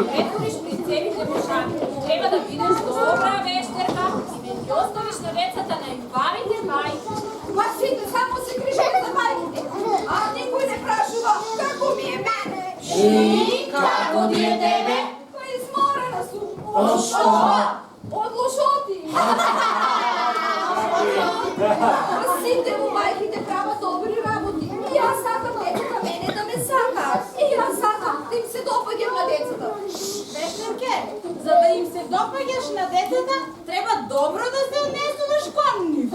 pretvoriš pri celите božani. Treba da бидеш добра вештерка и да ги оставиш на децата на љубавите бајки. Ма сите само се крижат за бајките, а никој не прашува како ми е мене. И како ти е тебе? Па изморена сум. Од што? Од лошоти. Сите во бајките прават добри работи. И јас сакам децата мене да ме сакаат. И јас сакам да им се допаѓам на децата. Вештерке, за да им се допаѓаш на децата, треба добро да се однесуваш кон нив.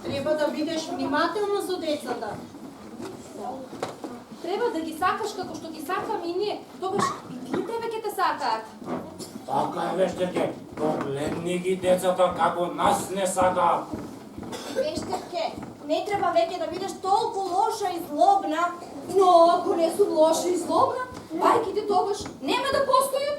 Треба да бидеш внимателно со децата. Треба да ги сакаш како што ги сакаме и ние, тогаш и тие тебе ќе те сакаат. Така е, вештерке, погледни ги децата како нас не сакаат. Вештерке, не треба веќе да бидеш толку лоша и злобна. Но ако не сум лоша и злобна, бајките тогаш нема да постојат.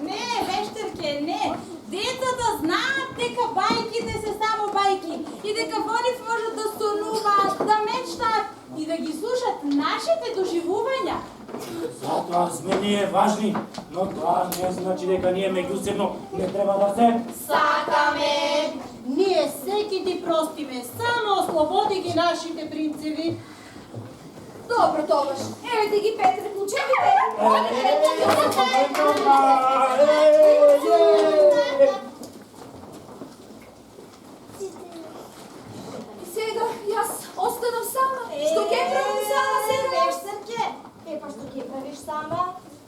Не, вештерке, не. Децата знаат дека бајките се само бајки и дека во нив можат да сонуваат, да мечтаат и да ги слушат нашите доживувања. Затоа сме ние важни, но тоа не значи дека ние меѓусебно не треба да се Сакаме! Ние секи ти простиме, само ослободи ги нашите принцеви. Добро тогаш. Евете ги Петре клучевите. И сега јас останав сама. Што ќе правам сама сега? Вештерке, па што ќе правиш сама?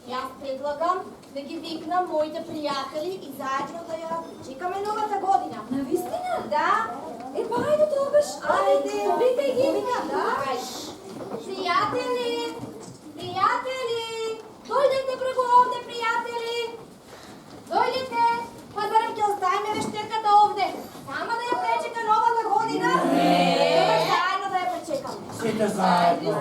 Јас предлагам да ги викнам моите пријатели и заедно да ја чекаме новата година. Навистина? Да. Па ајде тогаш. Ајде. Викај ги. Да. Пријатели, пријатели, дојдете преку овде, пријатели. Дојдете, па зарем ќе оставиме вештерката овде. Само да ја пречека новата година. Не. Заедно да ја пречекаме. сите заедно.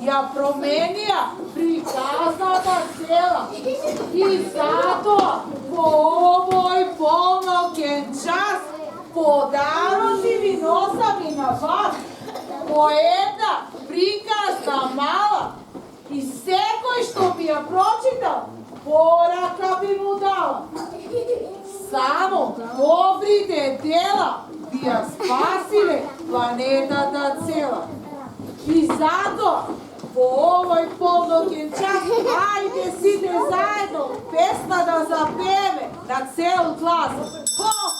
ја променија приказната цела. И затоа во овој полноќен час подароци ви носам и на вас по една приказна мала и се bi ja pročital, poraka bi mu dala. Samo dobrite dela bi ja spasile planetata cela. I zato po ovoj polnoćen čas, ajde side zajedno, pesma da zapeve na celu klasu. Ho,